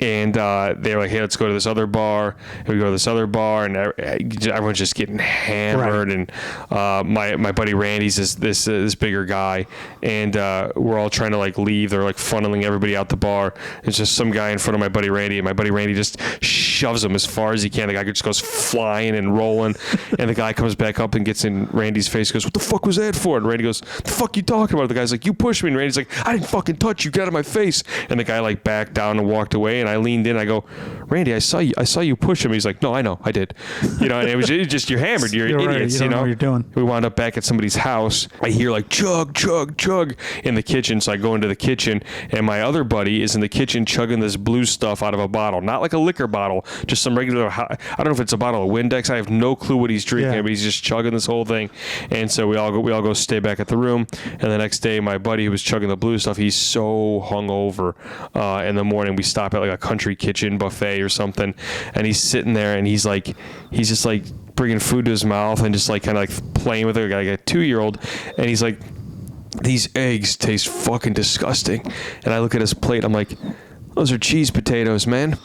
And they were like, hey, let's go to this other bar. And we go to this other bar, and everyone's just getting hammered. Right. And my buddy Randy's this bigger guy, and we're all trying to like leave. They're like funneling everybody out the bar. It's just some guy in front of my buddy Randy, and my buddy Randy just shoves him as far as he can. The guy just goes flying and rolling, and the guy comes back up and gets in Randy's face. Goes, what the fuck was that for? And Randy goes, the fuck you talking about? The guy's like, you pushed me. And Randy's like, I didn't fucking touch you. Get out of my face. And the guy like backed down and walked away. And I leaned in. I go, Randy, I saw you push him. He's like, no, I know, I did. And it was just, you're hammered. You're idiots. You don't know what you're doing. We wound up back at somebody's house. I hear like chug, chug, chug in the kitchen. So I go into the kitchen, and my other buddy is in the kitchen chugging this blue stuff out of a bottle, not like a liquor bottle, just some regular. I don't know if it's a bottle of Windex. I have no clue what he's drinking, but he's just chugging this whole thing. And so we all go stay back at the room. And the next day, my buddy who was chugging the blue stuff, he's so hungover. In the morning, we stop at like a country kitchen buffet or something, and he's sitting there and he's just like bringing food to his mouth and just like kind of like playing with it like a 2-year-old, and he's like, these eggs taste fucking disgusting. And I look at his plate, I'm like, those are cheese potatoes, man.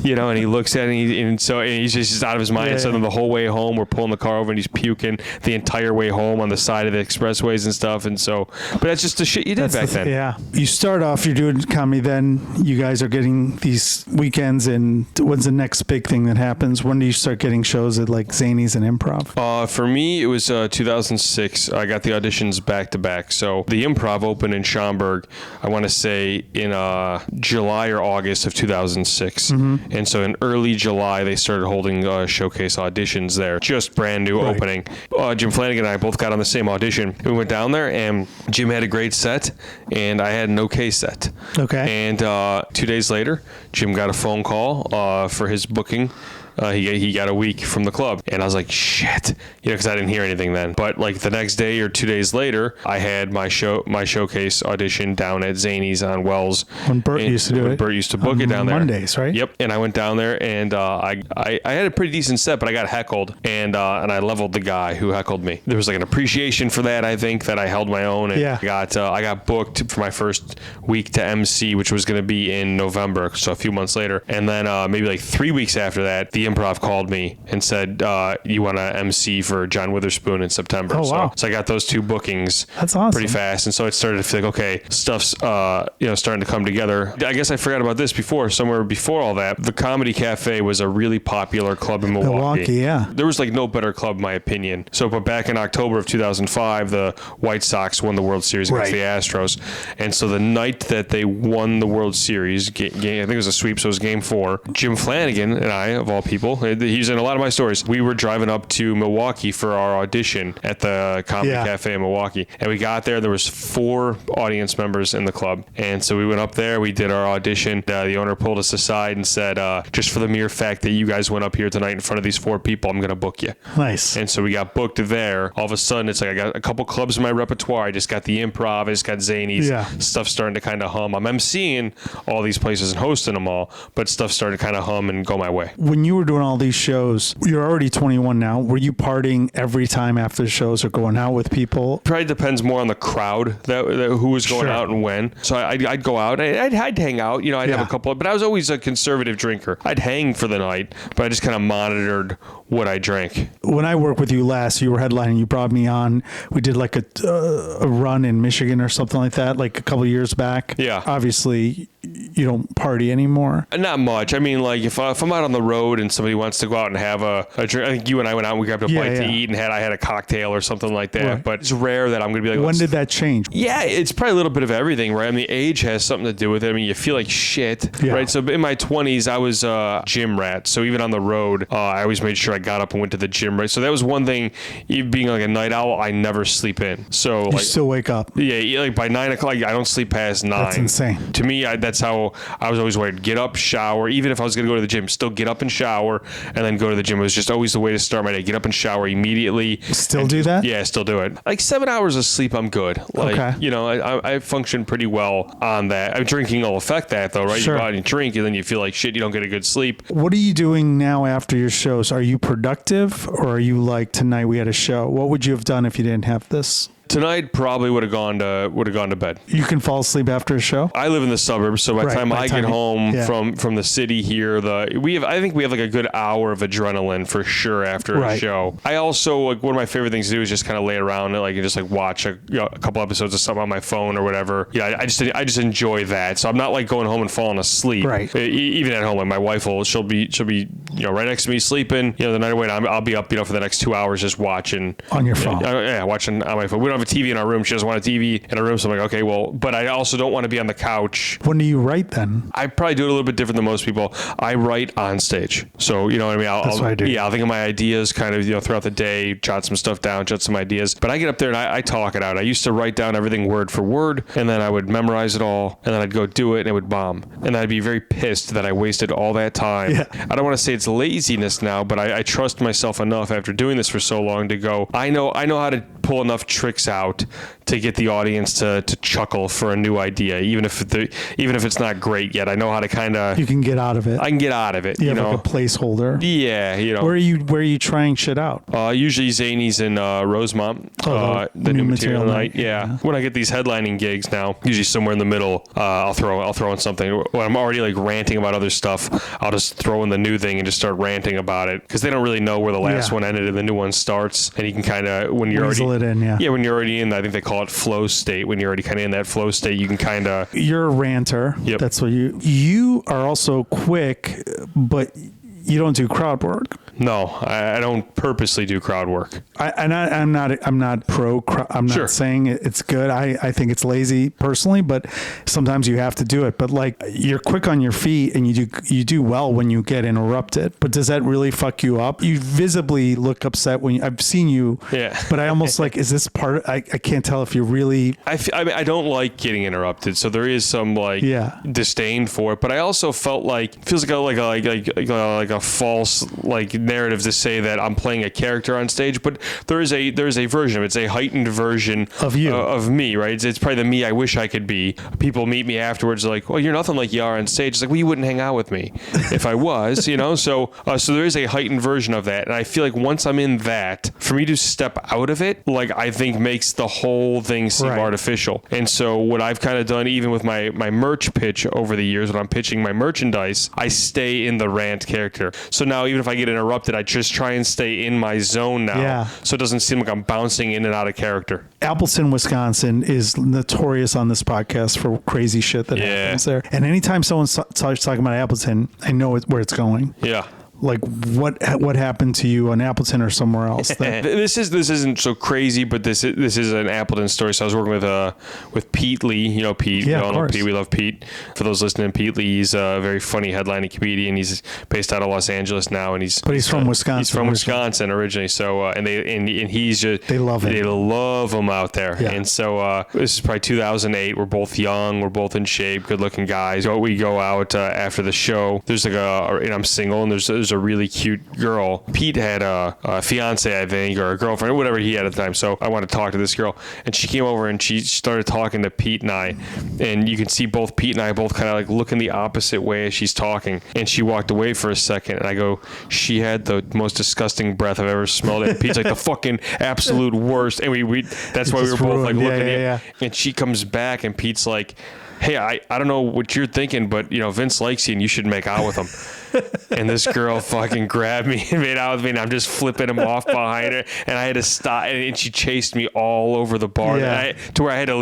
And he looks at it, and he's just out of his mind. So then the whole way home, we're pulling the car over, and he's puking the entire way home on the side of the expressways and stuff. And so, but that's just the shit you did back then. Yeah. You start off, you're doing comedy, then you guys are getting these weekends, and when's the next big thing that happens? When do you start getting shows at like Zanies and Improv? For me, it was 2006. I got the auditions back to back. So the Improv opened in Schaumburg, I want to say in July or August of 2006. Mm-hmm. And so in early July, they started holding showcase auditions there. Just brand new opening. Jim Flanagan and I both got on the same audition. We went down there, and Jim had a great set, and I had an okay set. Okay. And 2 days later, Jim got a phone call for his booking. He got a week from the club, and I was like, shit, because I didn't hear anything then. But like the next day or 2 days later, I had my showcase audition down at Zanies on Wells. When Bert used to do it. Bert used to book it down there. Mondays, right? Yep. And I went down there, and I had a pretty decent set, but I got heckled, and I leveled the guy who heckled me. There was like an appreciation for that, I think, that I held my own, and I got booked for my first week to MC, which was going to be in November, so a few months later. And then maybe like 3 weeks after that, the Improv called me and said, you want to MC for John Witherspoon in September. Oh, wow. So I got those 2 bookings. That's awesome. Pretty fast. And so it started to feel like, okay, stuff's starting to come together. I guess I forgot about this somewhere before all that. The Comedy Cafe was a really popular club in Milwaukee. Yeah. There was like no better club, in my opinion. So, but back in October of 2005, the White Sox won the World Series against the Astros. And so the night that they won the World Series, I think it was a sweep, so it was game 4, Jim Flanagan and I, of all people, he's in a lot of my stories, we were driving up to Milwaukee for our audition at the Comedy Cafe in Milwaukee. And we got there was 4 audience members in the club. And so we went up there, we did our audition. The owner pulled us aside and said, just for the mere fact that you guys went up here tonight in front of these 4 people, I'm going to book you. Nice. And so we got booked there. All of a sudden, it's like I got a couple clubs in my repertoire. I just got the Improv, I just got Zanies. Stuff starting to kind of hum. I'm emceeing all these places and hosting them all, but stuff started to kind of hum and go my way. When you were doing all these shows, you're already 21 now. Were you partying every time after the shows or going out with people? Probably depends more on the crowd that who was going out and when. So I'd go out. I'd hang out. I'd have a couple, but I was always a conservative drinker. I'd hang for the night, but I just kind of monitored what I drank. When I worked with you last, you were headlining. You brought me on. We did like a run in Michigan or something like that, like a couple of years back. Yeah. Obviously, you don't party anymore. Not much. I mean, like if I'm out on the road and somebody wants to go out and have a drink, I think you and I went out and we grabbed a bite to eat and I had a cocktail or something like that. Right. But it's rare that I'm going to be like, when did that change? Yeah, it's probably a little bit of everything, right? I mean, age has something to do with it. I mean, you feel like shit, right? So in my 20s, I was a gym rat. So even on the road, I always made sure I got up and went to the gym, right? So that was one thing, being like a night owl, I never sleep in. So you still wake up. Yeah, like by 9 o'clock, I don't sleep past 9. That's insane. To me, that's how I was always wired. Get up, shower. Even if I was going to go to the gym, still get up and shower and then go to the gym. It was just always the way to start my day. Get up and shower immediately. Still do that? Yeah, still do it. Like 7 hours of sleep, I'm good. Like, I function pretty well on that. Drinking will affect that though, right? Sure. You go out and drink and then you feel like shit, you don't get a good sleep. What are you doing now after your shows? Are you productive, or are you like, tonight we had a show? What would you have done if you didn't have this? Tonight probably would have gone to bed. You can fall asleep after a show? I live in the suburbs, so by the time I get home from the city here, I think we have like a good hour of adrenaline for sure after a show. I also, like, one of my favorite things to do is just kind of lay around and just like watch a couple episodes of something on my phone or whatever. Yeah, I just enjoy that. So I'm not like going home and falling asleep. Right. Even at home, like my wife she'll be right next to me sleeping. The night away, I'll be up for the next 2 hours just watching on your phone. Watching on my phone. We don't have a TV in our room. She doesn't want a TV in her room. So I'm like, okay, well, but I also don't want to be on the couch. When do you write then? I probably do it a little bit different than most people. I write on stage. So, you know what I mean? That's what I do. Yeah, I'll think of my ideas kind of, throughout the day, jot some stuff down, jot some ideas. But I get up there and I talk it out. I used to write down everything word for word, and then I would memorize it all, and then I'd go do it, and it would bomb. And I'd be very pissed that I wasted all that time. Yeah. I don't want to say it's laziness now, but I trust myself enough after doing this for so long to go, I know how to pull enough tricks out to get the audience to chuckle for a new idea, even if it's not great yet. I know how to kind of. You can get out of it. I can get out of it. You have like a placeholder. Yeah, Where are you trying shit out? Usually Zany's in Rosemont. The new material night. Yeah. When I get these headlining gigs now, usually somewhere in the middle, I'll throw in something. When I'm already like ranting about other stuff, I'll just throw in the new thing and just start ranting about it, because they don't really know where the last one ended and the new one starts, and you can kind of when you're weasel already it in. Yeah, when you're already in, I think they call it flow state. When you're already kind of in that flow state, you can kind of. You're a ranter. Yep. That's what you are. Also quick, but you don't do crowd work. No, I don't purposely do crowd work. I'm not pro. I'm not saying it's good. I think it's lazy personally, but sometimes you have to do it. But like, you're quick on your feet and you do well when you get interrupted. But does that really fuck you up? You visibly look upset when I've seen you. Yeah. But I almost like, is this part? I can't tell if you really. I don't like getting interrupted, so there is some disdain for it. But I also felt like it feels like a false narrative to say that I'm playing a character on stage, but there is a version of it. It's a heightened version of you, of me, right? It's probably the me I wish I could be. People meet me afterwards like, well, you're nothing like you are on stage. It's like, well, you wouldn't hang out with me if I was, So there is a heightened version of that, and I feel like once I'm in that, for me to step out of it, like I think makes the whole thing seem artificial. And so what I've kind of done, even with my merch pitch over the years, when I'm pitching my merchandise, I stay in the rant character. So now even if I get interrupted, I just try and stay in my zone now. Yeah. So it doesn't seem like I'm bouncing in and out of character. Appleton, Wisconsin is notorious on this podcast for crazy shit that happens there. And anytime someone starts talking about Appleton, I know where it's going. Yeah. Like what happened to you on Appleton or somewhere else? This isn't so crazy, but this is an Appleton story. So I was working with Pete Lee. You know Pete. Yeah, we all know Pete. We love Pete. For those listening, Pete Lee, he's a very funny headlining comedian. He's based out of Los Angeles now, and he's from Wisconsin. He's from Wisconsin originally. So and he's just they love it. They love him out there. Yeah. And so this is probably 2008. We're both young. We're both in shape. Good looking guys. So we go out after the show. There's like and I'm single, and there's a really cute girl. Pete had a fiance, I think, or a girlfriend, or whatever he had at the time. So I wanted to talk to this girl, and she came over and she started talking to Pete and I, and you can see both Pete and I both kind of like looking the opposite way as she's talking. And she walked away for a second, and I go, she had the most disgusting breath I've ever smelled. And Pete's like the fucking absolute worst. And we that's why we were both like looking at it. And she comes back, and Pete's like, hey, I don't know what you're thinking, but Vince likes you and you should make out with him. And this girl fucking grabbed me and made out with me, and I'm just flipping him off behind her, and I had to stop, and she chased me all over the bar to where I had to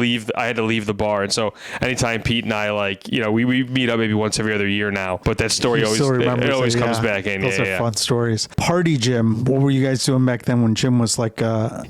leave the bar. And so anytime Pete and I we meet up maybe once every other year now, but that story always comes back in. Those are fun stories. Party Jim, what were you guys doing back then when Jim was like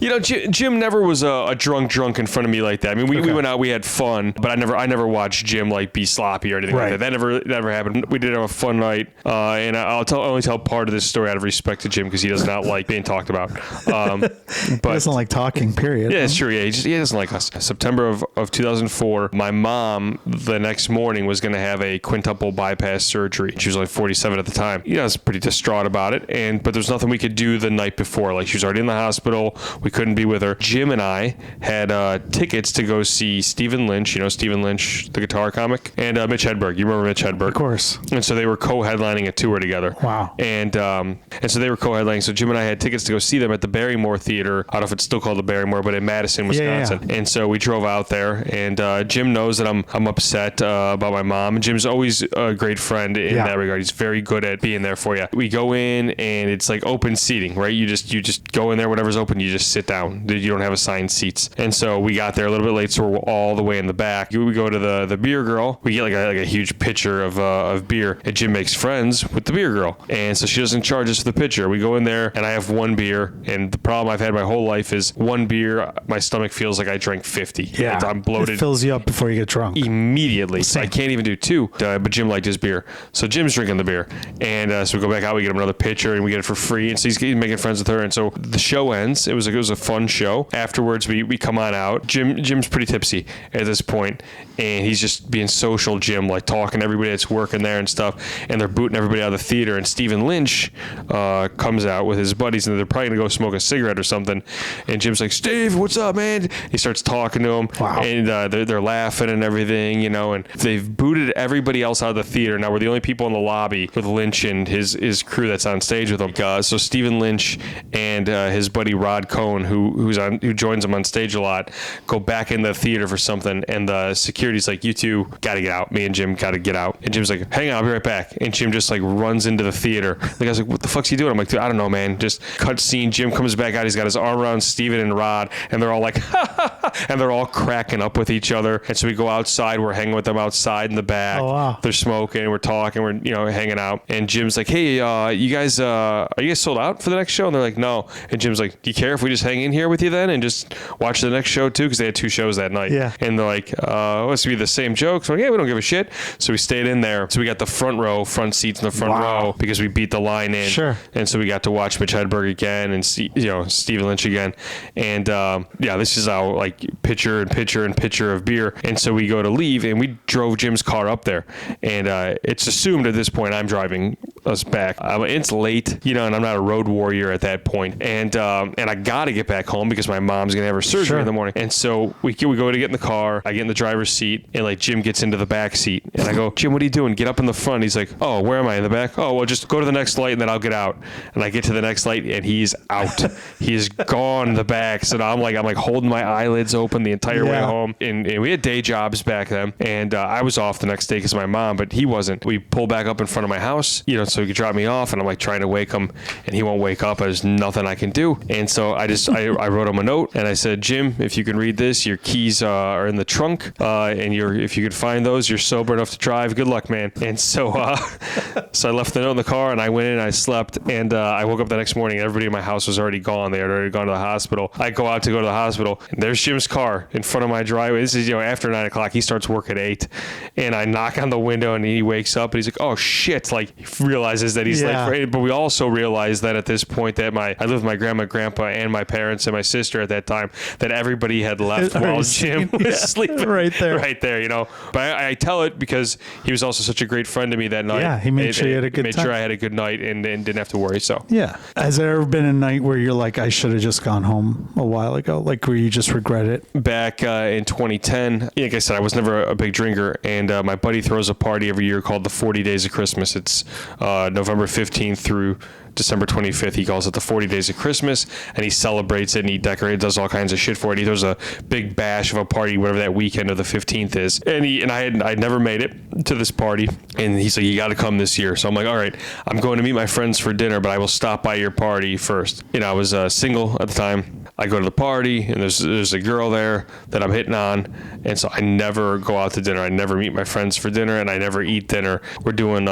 Jim never was a drunk in front of me like that. I mean, we went out, we had fun, but I never watch Jim like be sloppy or anything like that. That never happened. We did have a fun night, and I'll only tell part of this story out of respect to Jim because he does not like being talked about. But he doesn't like talking, period. Yeah, it's true. Yeah, he doesn't like us. September of 2004, my mom the next morning was going to have a quintuple bypass surgery. She was like 47 at the time. I was pretty distraught about it, but there's nothing we could do the night before. Like, she was already in the hospital. We couldn't be with her. Jim and I had tickets to go see Stephen Lynch. You know Stephen Lynch, the guitar comic, and Mitch Hedberg. You remember Mitch Hedberg? Of course. And so they were co-headlining a tour together. Wow. And so they were co-headlining. So Jim and I had tickets to go see them at the Barrymore Theater. I don't know if it's still called the Barrymore, but in Madison, Wisconsin. Yeah. And so we drove out there, and Jim knows that I'm upset about my mom. Jim's always a great friend in that regard. He's very good at being there for you. We go in, and it's like open seating, right? You just go in there, whatever's open, you just sit down. You don't have assigned seats. And so we got there a little bit late, so we're all the way in the back. We go to the beer girl. We get like a huge pitcher of beer, and Jim makes friends with the beer girl, and so she doesn't charge us for the pitcher. We go in there, and I have one beer, and the problem I've had my whole life is one beer, my stomach feels like I drank 50. Yeah, I'm bloated. It fills you up before you get drunk. Immediately. Same. I can't even do two, but Jim liked his beer. So Jim's drinking the beer, and so we go back out, we get him another pitcher, and we get it for free, and so he's making friends with her, and so the show ends. It was a fun show. Afterwards, we come on out. Jim's pretty tipsy at this point, and he's just being social Jim, like talking to everybody that's working there and stuff, and they're booting everybody out of the theater, and Stephen Lynch comes out with his buddies, and they're probably gonna go smoke a cigarette or something, and Jim's like, Steve, what's up, man? He starts talking to him. Wow. And they're laughing and everything, and they've booted everybody else out of the theater. Now we're the only people in the lobby with Lynch and his crew that's on stage with him. So Stephen Lynch and his buddy Rod Cohn, who joins him on stage a lot, go back in the theater for something, and the security's like, you two gotta get out. Me and Jim gotta get out. And Jim's like, hang on, I'll be right back. And Jim just like runs into the theater. The guy's like, what the fuck's he doing? I'm like, dude, I don't know, man. Just cut scene. Jim comes back out. He's got his arm around Stephen and Rod, and they're all like, and they're all cracking up with each other. And so we go outside. We're hanging with them outside in the back. Oh, wow. They're smoking. We're talking. We're hanging out. And Jim's like, hey, you guys, are you guys sold out for the next show? And they're like, no. And Jim's like, do you care if we just hang in here with you then and just watch the next show too? Because they had two shows that night. Yeah. And they're like, what's to be the same joke? So yeah, we don't give a shit. So we stayed in there. So we got the front seats in the front row because we beat the line in. Sure. And so we got to watch Mitch Hedberg again and see, Stephen Lynch again. And this is our like pitcher of beer. And so we go to leave, and we drove Jim's car up there. And it's assumed at this point I'm driving us back. It's late, and I'm not a road warrior at that point. And I got to get back home because my mom's gonna have her surgery in the morning. And so we go to get in the car. I get in the driver's seat, and like Jim gets into the back seat, and I go, Jim, what are you doing? Get up in the front. He's like, oh, where am I? In the back? Oh, well, just go to the next light, and then I'll get out. And I get to the next light, and he's out. He's gone in the back. So now I'm like holding my eyelids open the entire way home. And we had day jobs back then, and I was off the next day because of my mom, but he wasn't. We pull back up in front of my house, so he could drop me off, and I'm like trying to wake him, and he won't wake up. There's nothing I can do. And so I wrote him a note, and I said, Jim, if you can read this, your keys are in the trunk, and if you could find those, you're sober enough to drive. Good luck, man. And so so I left the note in the car, and I went in and I slept, and I woke up the next morning, and everybody in my house was already gone. They had already gone to the hospital. I go out to go to the hospital, and there's Jim's car in front of my driveway. This is after 9 o'clock. He starts work at 8, and I knock on the window, and he wakes up, and he's like, oh shit, like he realizes that he's late. But we also realized that at this point that I lived with my grandma, grandpa, and my parents and my sister at that time, that everybody had left while Jim was sleeping right there. But I tell it because he was also such a great friend to me that night. Yeah, he made sure you had a good time. Made sure I had a good night and didn't have to worry. So yeah. Has there ever been a night where you're like, I should have just gone home a while ago, like where you just regret it? Back in 2010, like I said, I was never a big drinker, and my buddy throws a party every year called the 40 Days of Christmas. It's November 15th through December 25th. He calls it the 40 Days of Christmas, and he celebrates it, and he decorates, does all kinds of shit for it. He throws a big bash of a party, whatever that weekend of the 15th is. And I'd never made it to this party, and he's like, you got to come this year. So I'm like, all right, I'm going to meet my friends for dinner, but I will stop by your party first. I was single at the time. I go to the party and there's a girl there that I'm hitting on, and so I never go out to dinner. I never meet my friends for dinner, and I never eat dinner. We're doing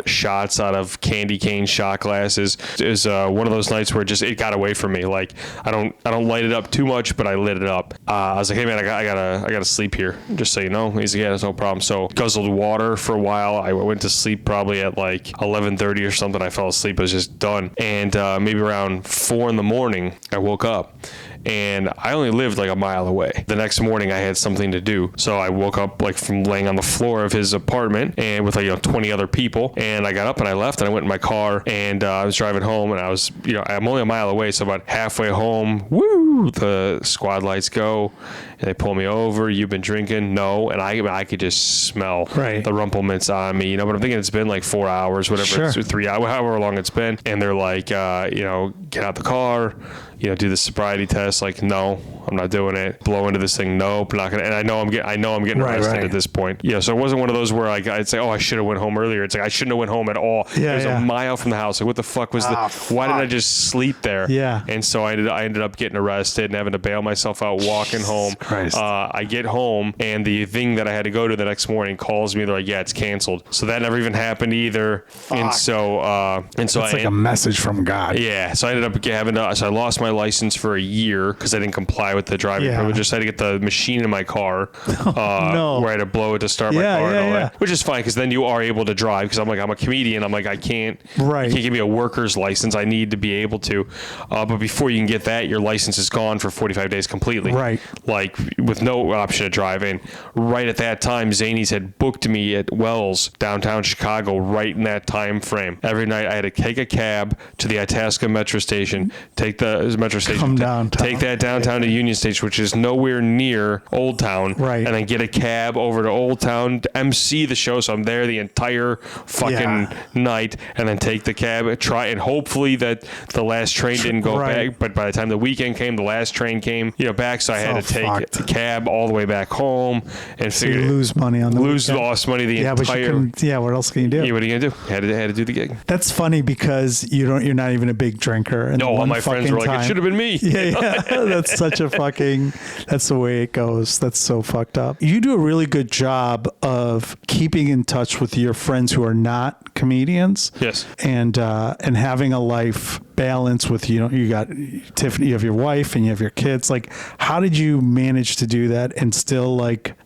shots out of candy cane shot glasses. It was one of those nights where it got away from me. Like I don't light it up too much, but I lit it up. I was like, hey man, I gotta sleep here, just so you know. He's like, yeah, that's no problem. So guzzled water for a while. I went to sleep probably at like 11:30 or something. I fell asleep. I was just done. And maybe around 4 a.m, I woke up. And I only lived like a mile away. The next morning I had something to do. So I woke up like from laying on the floor of his apartment and with 20 other people. And I got up and I left and I went in my car and I was driving home and I was, I'm only a mile away. So about halfway home, woo, the squad lights go and they pull me over. You've been drinking? No. And I could just smell the rumplements on me, but I'm thinking it's been like 4 hours, whatever, it's 3 hours, however long it's been. And they're like, get out the car, do the sobriety test. Like, no, I'm not doing it. Blow into this thing. Nope, not gonna. And I know I'm getting arrested at this point. Yeah, so it wasn't one of those where I'd say, oh, I should have went home earlier. It's like I shouldn't have went home at all. Yeah, it was a mile from the house. Like, what the fuck was why did I just sleep there? Yeah. And so I ended up getting arrested and having to bail myself out, walking home. I get home and the thing that I had to go to the next morning calls me. They're like, yeah, it's canceled. So that never even happened either. Fuck. And so it's like a message from God. Yeah. So I ended up having to. So I lost my license for a year because I didn't comply with the driving privileges. I had to get the machine in my car where I had to blow it to start my car and all that, which is fine because then you are able to drive. Because I'm a comedian. I'm like, I can't. Right. You can't give me a worker's license. I need to be able to. But before you can get that, your license is gone for 45 days completely. Right. Like with no option to drive in. Right at that time, Zanies had booked me at Wells, downtown Chicago, right in that time frame. Every night I had to take a cab to the Itasca metro station, take the metro station, come downtown, take that downtown to Union Station, which is nowhere near Old Town, right? And then get a cab over to Old Town to MC the show. So I'm there the entire fucking night, and then take the cab, and hopefully that the last train didn't go back. But by the time the weekend came, the last train came, back. So I had to take the cab all the way back home, and so you lose money on the lost money the entire. But what else can you do? Yeah, what are you gonna do? Had to do the gig. That's funny because you're not even a big drinker. And all my friends were like, it should have been me. Yeah. That's such a that's the way it goes. That's so fucked up. You do a really good job of keeping in touch with your friends who are not comedians. Yes. And having a life balance with, you got Tiffany, you have your wife and you have your kids. Like, how did you manage to do that and still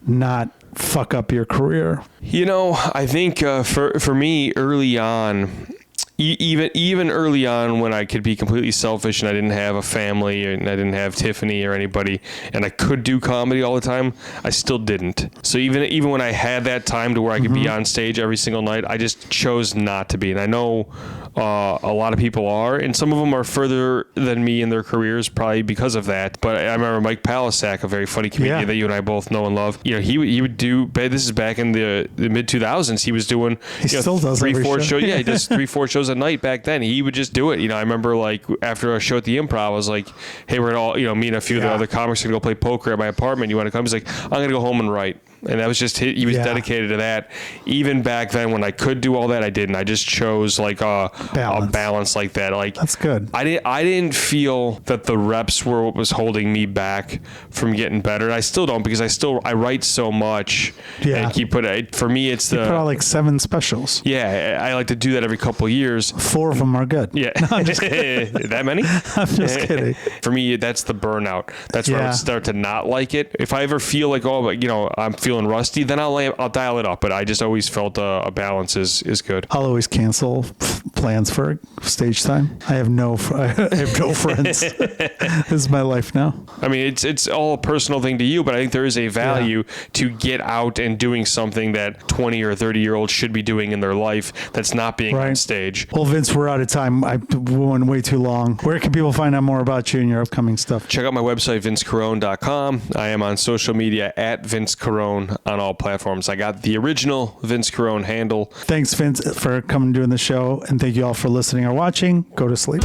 not fuck up your career? I think for me early on, even early on when I could be completely selfish and I didn't have a family and I didn't have Tiffany or anybody and I could do comedy all the time, I still didn't. So even when I had that time to where I could be on stage every single night, I just chose not to be. And I know a lot of people are, and some of them are further than me in their careers probably because of that. But I remember Mike Palisak, a very funny comedian that you and I both know and love. He would do, this is back in the mid 2000s, he was doing still does 3-4 shows. Yeah, he does 3-4 shows a night back then. He would just do it. I remember after a show at the Improv, I was like, hey, we're all, me and a few of the other comics are going to go play poker at my apartment. You want to come? He's like, I'm going to go home and write. And that was just, he was dedicated to that. Even back then when I could do all that, I didn't. I just chose a balance like that. That's good. I didn't feel that the reps were what was holding me back from getting better. I still don't, because I write so much. Yeah. And for me, it's you put out 7 specials. Yeah. I like to do that every couple of years. 4 of them are good. Yeah. No, I'm just kidding. That many? I'm just kidding. For me, that's the burnout. That's where I would start to not like it. If I ever feel like, I'm feeling rusty, then I'll dial it up. But I just always felt a balance is good. I'll always cancel plans for stage time. I have no friends. This is my life now. I mean, it's all a personal thing to you, but I think there is a value to get out and doing something that 20 or 30-year-olds should be doing in their life that's not being on stage. Well, Vince, we're out of time. I went way too long. Where can people find out more about you and your upcoming stuff? Check out my website, vincecarone.com. I am on social media at Vince Carone on all platforms. I got the original Vince Carone handle. Thanks, Vince, for coming and doing the show, and thank you all for listening or watching. Go to sleep.